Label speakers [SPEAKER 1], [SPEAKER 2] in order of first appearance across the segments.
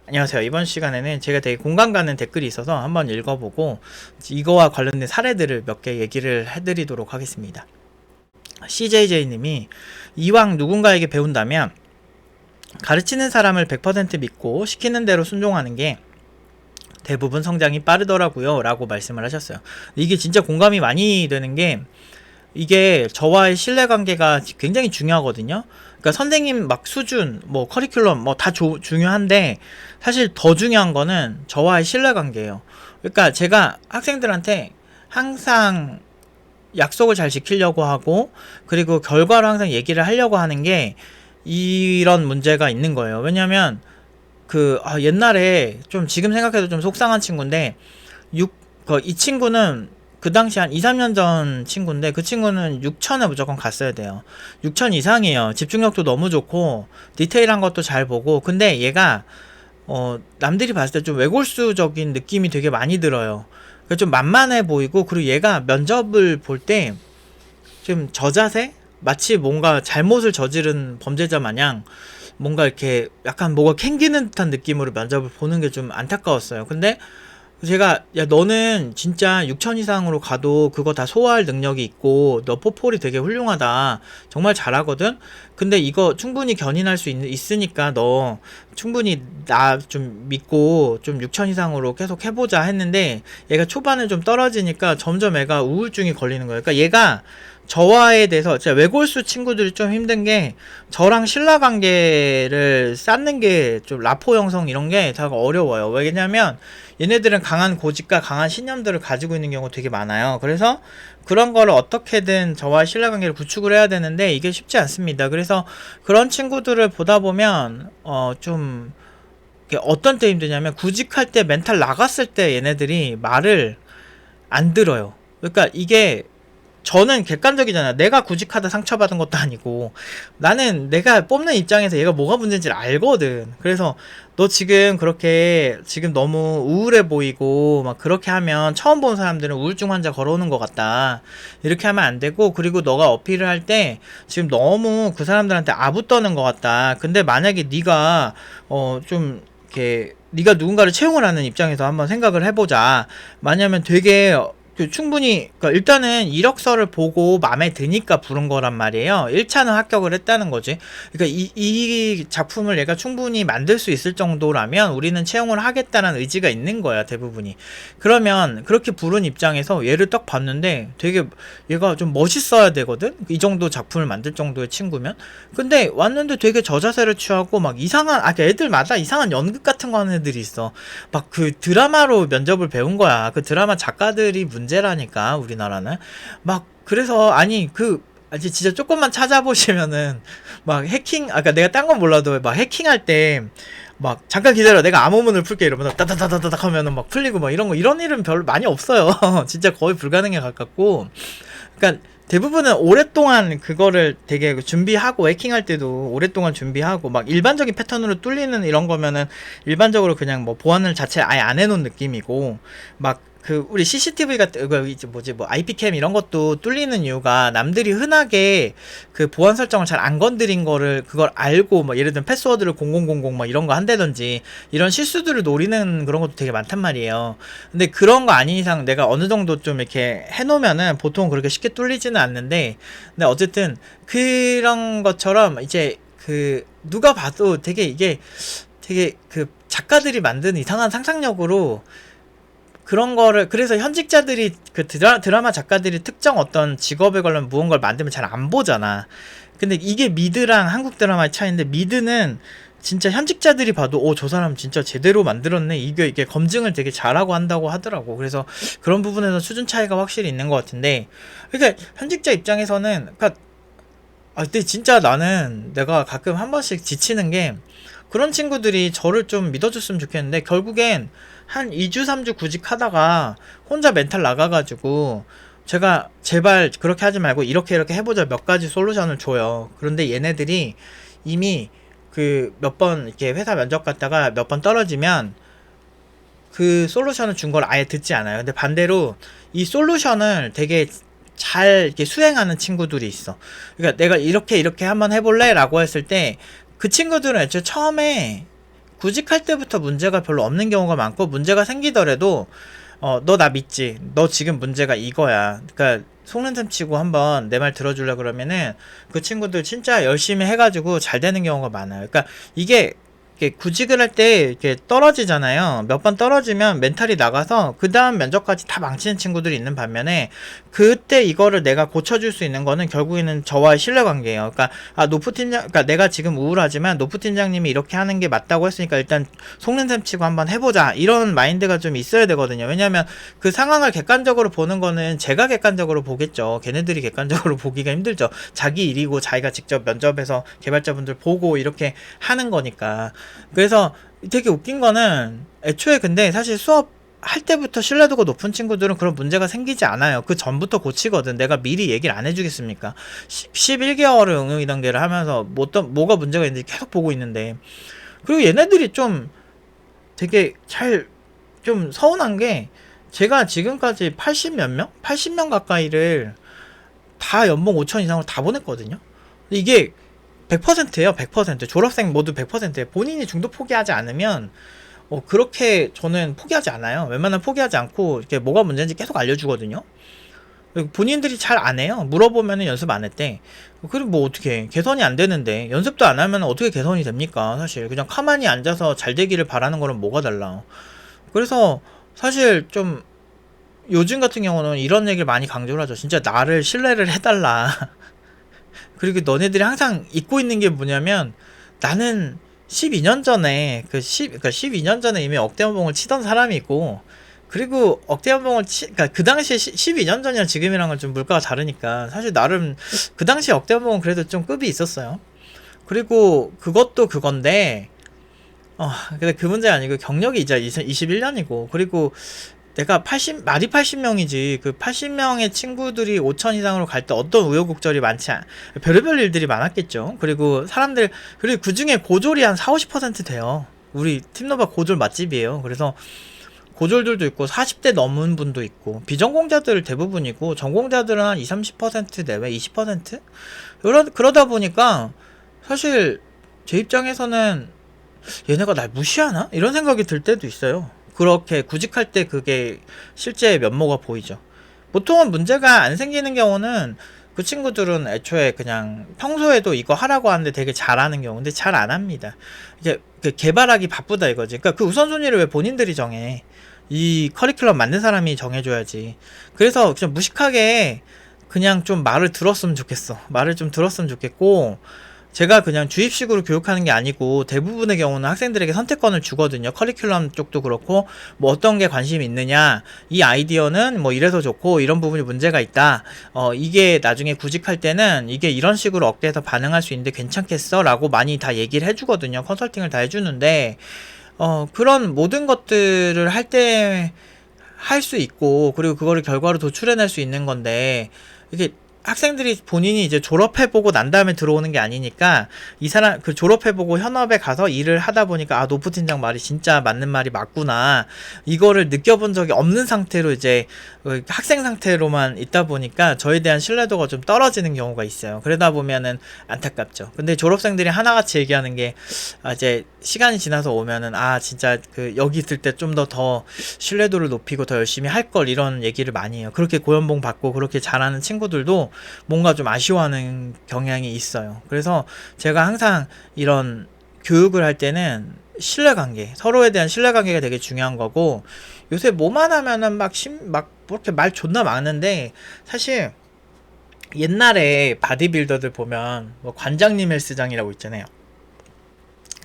[SPEAKER 1] 안녕하세요. 이번 시간에는 제가 되게 공감 가는 댓글이 있어서 한번 읽어보고 이거와 관련된 사례들을 몇 개 얘기를 해드리도록 하겠습니다. CJJ님이 이왕 누군가에게 배운다면 가르치는 사람을 100% 믿고 시키는 대로 순종하는 게 대부분 성장이 빠르더라고요 라고 말씀을 하셨어요. 이게 진짜 공감이 많이 되는 게 이게 저와의 신뢰관계가 굉장히 중요하거든요. 그러니까 선생님 막 수준, 뭐 커리큘럼 뭐 다 중요한데 사실 더 중요한 거는 저와의 신뢰관계예요. 그러니까 제가 학생들한테 항상 약속을 잘 지키려고 하고 그리고 결과로 항상 얘기를 하려고 하는 게 이런 문제가 있는 거예요. 왜냐면 옛날에 좀 지금 생각해도 좀 속상한 친구인데 이 친구는 그 당시 한 2, 3년 전 친구인데 그 친구는 6천에 무조건 갔어야 돼요. 6천 이상이에요. 집중력도 너무 좋고 디테일한 것도 잘 보고 근데 얘가 남들이 봤을 때 좀 외골수적인 느낌이 되게 많이 들어요. 좀 만만해 보이고 그리고 얘가 면접을 볼 때 좀 저자세? 마치 뭔가 잘못을 저지른 범죄자 마냥 뭔가 이렇게 약간 뭐가 캥기는 듯한 느낌으로 면접을 보는 게 좀 안타까웠어요. 근데 제가 야 너는 진짜 6천 이상으로 가도 그거 다 소화할 능력이 있고 너 포폴이 되게 훌륭하다 정말 잘하거든. 근데 이거 충분히 견인할 수 있으니까 너 충분히 나 좀 믿고 좀 6천 이상으로 계속 해보자 했는데 얘가 초반에 좀 떨어지니까 점점 애가 우울증이 걸리는 거예요. 그러니까 얘가 저와에 대해서 진짜 외골수 친구들이 좀 힘든 게 저랑 신라 관계를 쌓는 게 좀 라포 형성 이런 게 다 어려워요. 왜냐면 얘네들은 강한 고집과 강한 신념들을 가지고 있는 경우가 되게 많아요. 그래서 그런 거를 어떻게든 저와의 신뢰관계를 구축을 해야 되는데 이게 쉽지 않습니다. 그래서 그런 친구들을 보다 보면 좀 어떤 때 힘드냐면 구직할 때 멘탈 나갔을 때 얘네들이 말을 안 들어요. 그러니까 이게 저는 객관적이잖아요. 내가 구직하다 상처받은 것도 아니고 나는 내가 뽑는 입장에서 얘가 뭐가 문제인지를 알거든. 그래서 너 지금 그렇게 지금 너무 우울해 보이고 막 그렇게 하면 처음 본 사람들은 우울증 환자 걸어오는 것 같다. 이렇게 하면 안 되고 그리고 너가 어필을 할 때 지금 너무 그 사람들한테 아부 떠는 것 같다. 근데 만약에 네가 좀 이렇게 네가 누군가를 채용을 하는 입장에서 한번 생각을 해보자. 만약에 되게 충분히 그러니까 일단은 이력서를 보고 마음에 드니까 부른 거란 말이에요. 1차는 합격을 했다는 거지. 그러니까 이 작품을 얘가 충분히 만들 수 있을 정도라면 우리는 채용을 하겠다는 의지가 있는 거야, 대부분이. 그러면 그렇게 부른 입장에서 얘를 딱 봤는데 되게 얘가 좀 멋있어야 되거든. 이 정도 작품을 만들 정도의 친구면. 근데 왔는데 되게 저자세를 취하고 막 이상한 애들마다 이상한 연극 같은 거 하는 애들이 있어. 막 그 드라마로 면접을 배운 거야. 그 드라마 작가들이 문제라니까 우리나라는. 막 그래서 아니 진짜 조금만 찾아보시면은 막 그러니까 내가 딴 건 몰라도 막 해킹할 때 막 잠깐 기다려 내가 암호문을 풀게 이러면서 따다다다닥 하면은 막 풀리고 막 이런 일은 별로 많이 없어요. 진짜 거의 불가능에 가깝고. 그러니까 대부분은 오랫동안 그거를 되게 준비하고 해킹할 때도 오랫동안 준비하고 막 일반적인 패턴으로 뚫리는 이런 거면은 일반적으로 그냥 뭐 보안을 자체 아예 안 해놓은 느낌이고 막 우리 CCTV 같은 뭐 IP캠 이런 것도 뚫리는 이유가 남들이 흔하게 그 보안 설정을 잘 안 건드린 거를 그걸 알고 뭐 예를 들면 패스워드를 0000 막 이런 거 한다든지 이런 실수들을 노리는 그런 것도 되게 많단 말이에요. 근데 그런 거 아닌 이상 내가 어느 정도 좀 이렇게 해놓으면은 보통 그렇게 쉽게 뚫리지는 않는데 근데 어쨌든 그런 것처럼 이제 누가 봐도 되게 작가들이 만든 이상한 상상력으로 그런 거를 그래서 현직자들이 드라마 작가들이 특정 어떤 직업에 관련 무언가를 만들면 잘 안 보잖아. 근데 이게 미드랑 한국 드라마의 차이인데 미드는 진짜 현직자들이 봐도 저 사람 진짜 제대로 만들었네. 이게 검증을 되게 잘하고 한다고 하더라고. 그래서 그런 부분에서 수준 차이가 확실히 있는 것 같은데 그러니까 현직자 입장에서는 근데 진짜 내가 가끔 한 번씩 지치는 게 그런 친구들이 저를 좀 믿어줬으면 좋겠는데 결국엔 한 2주 3주 구직하다가 혼자 멘탈 나가가지고 제가 제발 그렇게 하지 말고 이렇게 해보자 몇 가지 솔루션을 줘요. 그런데 얘네들이 이미 몇 번 이렇게 회사 면접 갔다가 몇 번 떨어지면 그 솔루션을 준 걸 아예 듣지 않아요. 근데 반대로 이 솔루션을 되게 잘 이렇게 수행하는 친구들이 있어. 그러니까 내가 이렇게 한번 해볼래? 라고 했을 때 그 친구들은 애초에 처음에 구직할 때부터 문제가 별로 없는 경우가 많고, 문제가 생기더라도 너 나 믿지? 너 지금 문제가 이거야. 그러니까 속는 셈 치고 한번 내 말 들어주려 그러면은 그 친구들 진짜 열심히 해가지고 잘 되는 경우가 많아요. 그러니까 이게 구직을 할 때 이렇게 떨어지잖아요. 몇 번 떨어지면 멘탈이 나가서 그 다음 면접까지 다 망치는 친구들이 있는 반면에, 그때 이거를 내가 고쳐줄 수 있는 거는 결국에는 저와의 신뢰관계예요. 그러니까 노프 팀장, 그러니까 내가 지금 우울하지만 노프 팀장님이 이렇게 하는 게 맞다고 했으니까 일단 속는 셈 치고 한번 해보자, 이런 마인드가 좀 있어야 되거든요. 왜냐면 그 상황을 객관적으로 보는 거는 제가 객관적으로 보겠죠. 걔네들이 객관적으로 보기가 힘들죠. 자기 일이고 자기가 직접 면접에서 개발자분들 보고 이렇게 하는 거니까. 그래서 되게 웃긴 거는, 애초에 근데 사실 수업 할 때부터 신뢰도가 높은 친구들은 그런 문제가 생기지 않아요. 그 전부터 고치거든. 내가 미리 얘기를 안 해주겠습니까? 11개월을 응용 2단계를 하면서 뭐가 문제가 있는지 계속 보고 있는데. 그리고 얘네들이 좀 되게 좀 서운한 게, 제가 지금까지 80몇 명? 80명 가까이를 다 연봉 5천 이상으로 다 보냈거든요. 이게 100%예요. 100%. 졸업생 모두 100%예요. 본인이 중도 포기하지 않으면 그렇게 저는 포기하지 않아요. 웬만하면 포기하지 않고 이렇게 뭐가 문제인지 계속 알려주거든요. 본인들이 잘 안 해요. 물어보면 연습 안 했대. 그리고 뭐 어떻게 개선이 안 되는데, 연습도 안 하면 어떻게 개선이 됩니까? 사실 그냥 가만히 앉아서 잘 되기를 바라는 거는 뭐가 달라. 그래서 사실 좀 요즘 같은 경우는 이런 얘기를 많이 강조를 하죠. 진짜 나를 신뢰를 해달라. 그리고 너네들이 항상 잊고 있는 게 뭐냐면, 나는 12년 전에 그러니까 12년 전에 이미 억대 연봉을 치던 사람이고, 그리고 억대 연봉을 그러니까 그 당시에 12년 전이랑 지금이랑 은 좀 물가가 다르니까 사실 나름 그 당시 억대 연봉은 그래도 좀 급이 있었어요. 그리고 그것도 그건데, 근데 그 문제 아니고 경력이 이제 21년이고, 그리고 내가 말이 80명이지, 그 80명의 친구들이 5천 이상으로 갈 때 어떤 우여곡절이 많지 별의별 일들이 많았겠죠. 그리고 그 중에 고졸이 한 40~50% 돼요. 우리 팀노바 고졸 맛집이에요. 그래서 고졸들도 있고 40대 넘은 분도 있고, 비전공자들 대부분이고, 전공자들은 한 20~30% 내외, 20%? 그러다 보니까 사실 제 입장에서는 얘네가 날 무시하나? 이런 생각이 들 때도 있어요. 그렇게 구직할 때 그게 실제 면모가 보이죠. 보통은 문제가 안 생기는 경우는 그 친구들은 애초에 그냥 평소에도 이거 하라고 하는데 되게 잘하는 경우인데 잘 안 합니다. 이게 개발하기 바쁘다 이거지. 그러니까 그 우선순위를 왜 본인들이 정해? 이 커리큘럼 만든 사람이 정해줘야지. 그래서 그냥 무식하게 그냥 좀 말을 들었으면 좋겠어. 말을 좀 들었으면 좋겠고, 제가 그냥 주입식으로 교육하는 게 아니고 대부분의 경우는 학생들에게 선택권을 주거든요. 커리큘럼 쪽도 그렇고, 뭐 어떤 게 관심이 있느냐, 이 아이디어는 뭐 이래서 좋고 이런 부분이 문제가 있다, 이게 나중에 구직할 때는 이게 이런 식으로 억대해서 반응할 수 있는데 괜찮겠어? 라고 많이 다 얘기를 해주거든요. 컨설팅을 다 해주는데, 그런 모든 것들을 할 때 할 수 있고, 그리고 그거를 결과로 도출해낼 수 있는 건데, 이게 학생들이 본인이 이제 졸업해보고 난 다음에 들어오는 게 아니니까, 이 사람 그 졸업해보고 현업에 가서 일을 하다 보니까 노프 팀장 말이 진짜 맞는 말이 맞구나, 이거를 느껴본 적이 없는 상태로 이제 학생 상태로만 있다 보니까 저에 대한 신뢰도가 좀 떨어지는 경우가 있어요. 그러다 보면은 안타깝죠. 근데 졸업생들이 하나같이 얘기하는 게, 이제 시간이 지나서 오면은 진짜 여기 있을 때 좀 더 신뢰도를 높이고 더 열심히 할 걸, 이런 얘기를 많이 해요. 그렇게 고연봉 받고 그렇게 잘하는 친구들도 뭔가 좀 아쉬워하는 경향이 있어요. 그래서 제가 항상 이런 교육을 할 때는 신뢰관계, 서로에 대한 신뢰관계가 되게 중요한 거고, 요새 뭐만 하면은 막 이렇게 말 존나 많은데, 사실 옛날에 바디빌더들 보면 뭐 관장님 헬스장이라고 있잖아요.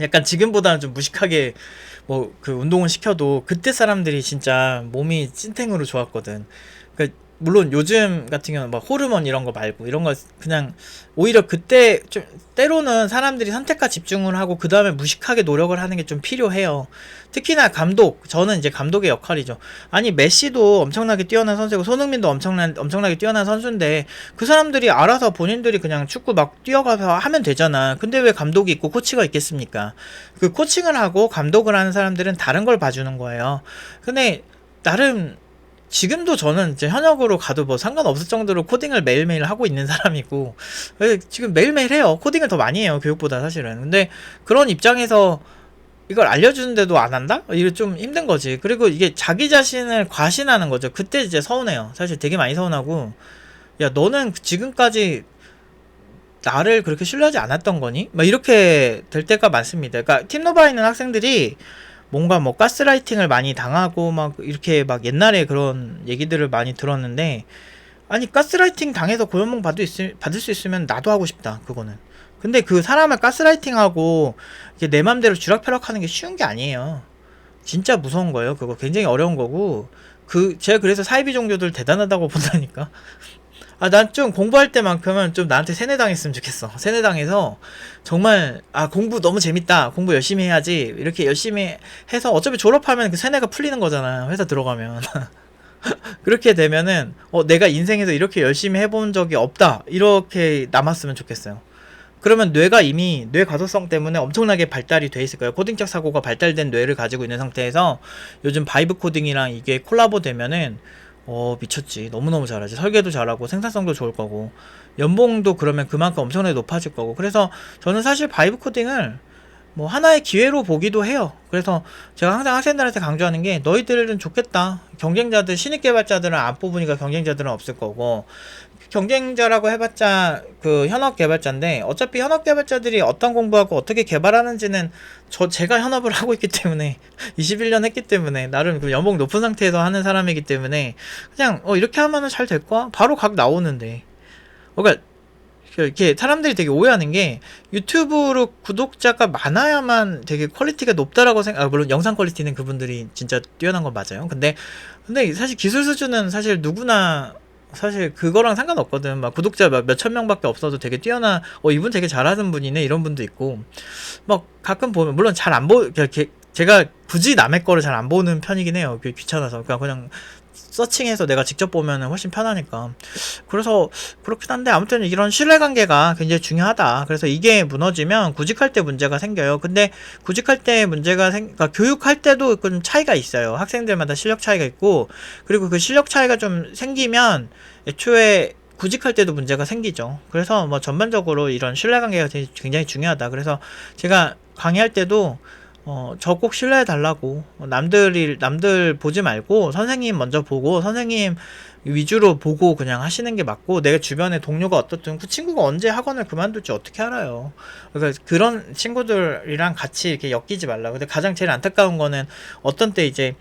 [SPEAKER 1] 약간 지금보다는 좀 무식하게 뭐 운동을 시켜도 그때 사람들이 진짜 몸이 찐탱으로 좋았거든. 물론 요즘 같은 경우는 막 호르몬 이런 거 말고, 이런 거 그냥 오히려 그때 좀 때로는 사람들이 선택과 집중을 하고 그 다음에 무식하게 노력을 하는 게 좀 필요해요. 특히나 감독, 저는 이제 감독의 역할이죠. 아니 메시도 엄청나게 뛰어난 선수고 손흥민도 엄청나게 뛰어난 선수인데, 그 사람들이 알아서 본인들이 그냥 축구 막 뛰어가서 하면 되잖아. 근데 왜 감독이 있고 코치가 있겠습니까? 그 코칭을 하고 감독을 하는 사람들은 다른 걸 봐주는 거예요. 근데 나름 지금도 저는 이제 현역으로 가도 뭐 상관없을 정도로 코딩을 매일매일 하고 있는 사람이고, 지금 매일매일 해요. 코딩을 더 많이 해요, 교육보다 사실은. 근데 그런 입장에서 이걸 알려주는데도 안 한다? 이게 좀 힘든 거지. 그리고 이게 자기 자신을 과신하는 거죠. 그때 이제 서운해요. 사실 되게 많이 서운하고, 야, 너는 지금까지 나를 그렇게 신뢰하지 않았던 거니? 막 이렇게 될 때가 많습니다. 그러니까 팀노바에 있는 학생들이 뭔가 뭐 가스라이팅을 많이 당하고 막 이렇게 막 옛날에 그런 얘기들을 많이 들었는데, 아니 가스라이팅 당해서 고연봉 받을 수 있으면 나도 하고 싶다. 그거는. 근데 그 사람을 가스라이팅하고 이게 내 맘대로 쥐락펴락하는 게 쉬운 게 아니에요. 진짜 무서운 거예요. 그거 굉장히 어려운 거고, 제가 그래서 사이비 종교들 대단하다고 본다니까. 아, 난 좀 공부할 때만큼은 좀 나한테 세뇌당했으면 좋겠어. 세뇌당해서 정말 아, 공부 너무 재밌다. 공부 열심히 해야지. 이렇게 열심히 해서 어차피 졸업하면 그 세뇌가 풀리는 거잖아. 회사 들어가면. 그렇게 되면은 내가 인생에서 이렇게 열심히 해본 적이 없다. 이렇게 남았으면 좋겠어요. 그러면 뇌가 이미 뇌 가소성 때문에 엄청나게 발달이 돼 있을 거예요. 코딩적 사고가 발달된 뇌를 가지고 있는 상태에서 요즘 바이브 코딩이랑 이게 콜라보 되면은 미쳤지. 너무너무 잘하지. 설계도 잘하고 생산성도 좋을 거고 연봉도 그러면 그만큼 엄청나게 높아질 거고. 그래서 저는 사실 바이브 코딩을 뭐 하나의 기회로 보기도 해요. 그래서 제가 항상 학생들한테 강조하는 게 너희들은 좋겠다. 경쟁자들 신입 개발자들은 안 뽑으니까 경쟁자들은 없을 거고 경쟁자라고 해봤자 그 현업 개발자인데 어차피 현업 개발자들이 어떤 공부하고 어떻게 개발하는지는 제가 현업을 하고 있기 때문에 21년 했기 때문에 나름 그 연봉 높은 상태에서 하는 사람이기 때문에 그냥 이렇게 하면은 잘 될 거야. 바로 각 나오는데. 그러니까 이렇게 사람들이 되게 오해하는 게 유튜브로 구독자가 많아야만 되게 퀄리티가 높다라고 물론 영상 퀄리티는 그분들이 진짜 뛰어난 건 맞아요. 근데 사실 기술 수준은 사실 누구나 사실 그거랑 상관없거든. 막 구독자 몇천 명밖에 없어도 되게 이분 되게 잘하는 분이네 이런 분도 있고 막 가끔 보면 물론 잘 안 제가 굳이 남의 거를 잘 안 보는 편이긴 해요. 귀찮아서 그냥 서칭해서 내가 직접 보면 훨씬 편하니까. 그래서 그렇긴 한데 아무튼 이런 신뢰관계가 굉장히 중요하다. 그래서 이게 무너지면 구직할 때 문제가 생겨요. 근데 구직할 때 그러니까 교육할 때도 좀 차이가 있어요. 학생들마다 실력 차이가 있고 그리고 그 실력 차이가 좀 생기면 애초에 구직할 때도 문제가 생기죠. 그래서 뭐 전반적으로 이런 신뢰관계가 굉장히 중요하다. 그래서 제가 강의할 때도 저 꼭 신뢰해 달라고. 남들 보지 말고 선생님 먼저 보고 선생님 위주로 보고 그냥 하시는 게 맞고 내가 주변에 동료가 어떻든 그 친구가 언제 학원을 그만둘지 어떻게 알아요. 그러니까 그런 친구들이랑 같이 이렇게 엮이지 말라고. 근데 가장 제일 안타까운 거는 어떤 때 이제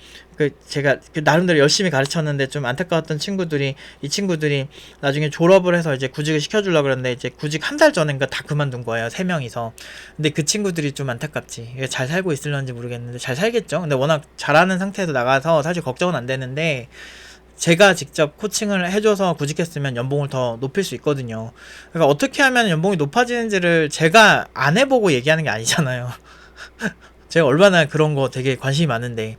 [SPEAKER 1] 제가 나름대로 열심히 가르쳤는데 좀 안타까웠던 이 친구들이 나중에 졸업을 해서 이제 구직을 시켜주려고 그러는데 이제 구직 한 달 전인가 다 그만둔 거예요. 3명이서. 근데 그 친구들이 좀 안타깝지. 잘 살고 있을런지 모르겠는데 잘 살겠죠. 근데 워낙 잘하는 상태에서 나가서 사실 걱정은 안 되는데 제가 직접 코칭을 해줘서 구직했으면 연봉을 더 높일 수 있거든요. 그러니까 어떻게 하면 연봉이 높아지는지를 제가 안 해보고 얘기하는 게 아니잖아요. 제가 얼마나 그런 거 되게 관심이 많은데.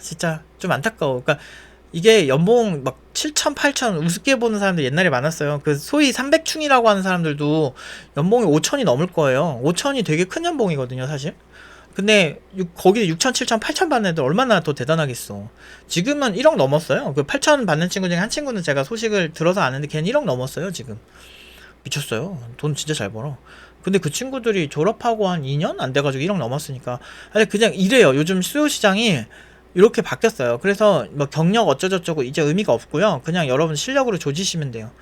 [SPEAKER 1] 진짜 좀 안타까워. 그러니까 이게 연봉 막 7천, 8천 우습게 보는 사람들 옛날에 많았어요. 그 소위 300충이라고 하는 사람들도 연봉이 5천이 넘을 거예요. 5천이 되게 큰 연봉이거든요, 사실. 근데 거기 6천, 7천, 8천 받는 애들 얼마나 더 대단하겠어. 지금은 1억 넘었어요. 그 8천 받는 친구 중에 한 친구는 제가 소식을 들어서 아는데 걔는 1억 넘었어요, 지금. 미쳤어요. 돈 진짜 잘 벌어. 근데 그 친구들이 졸업하고 한 2년 안 돼가지고 1억 넘었으니까. 아니, 그냥 이래요. 요즘 수요 시장이 이렇게 바뀌었어요. 그래서 뭐 경력 어쩌저쩌고 이제 의미가 없고요. 그냥 여러분 실력으로 조지시면 돼요.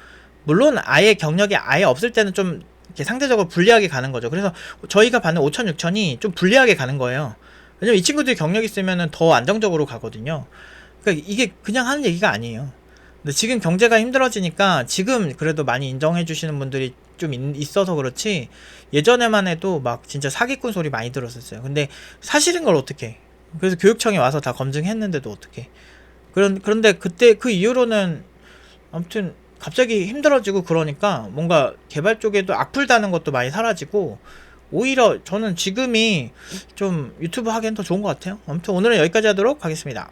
[SPEAKER 1] 물론 아예 경력이 아예 없을 때는 좀 이렇게 상대적으로 불리하게 가는 거죠. 그래서 저희가 받는 5천, 6천이 좀 불리하게 가는 거예요. 왜냐면 이 친구들이 경력 있으면 더 안정적으로 가거든요. 그러니까 이게 그냥 하는 얘기가 아니에요. 근데 지금 경제가 힘들어지니까 지금 그래도 많이 인정해 주시는 분들이 좀 있어서 그렇지 예전에만 해도 막 진짜 사기꾼 소리 많이 들었었어요. 근데 사실인 걸 어떻게? 그래서 교육청에 와서 다 검증했는데도 어떻게? 그런데 그때 그 이후로는 아무튼 갑자기 힘들어지고 그러니까 뭔가 개발 쪽에도 악플 다는 것도 많이 사라지고 오히려 저는 지금이 좀 유튜브 하기엔 더 좋은 것 같아요. 아무튼 오늘은 여기까지 하도록 하겠습니다.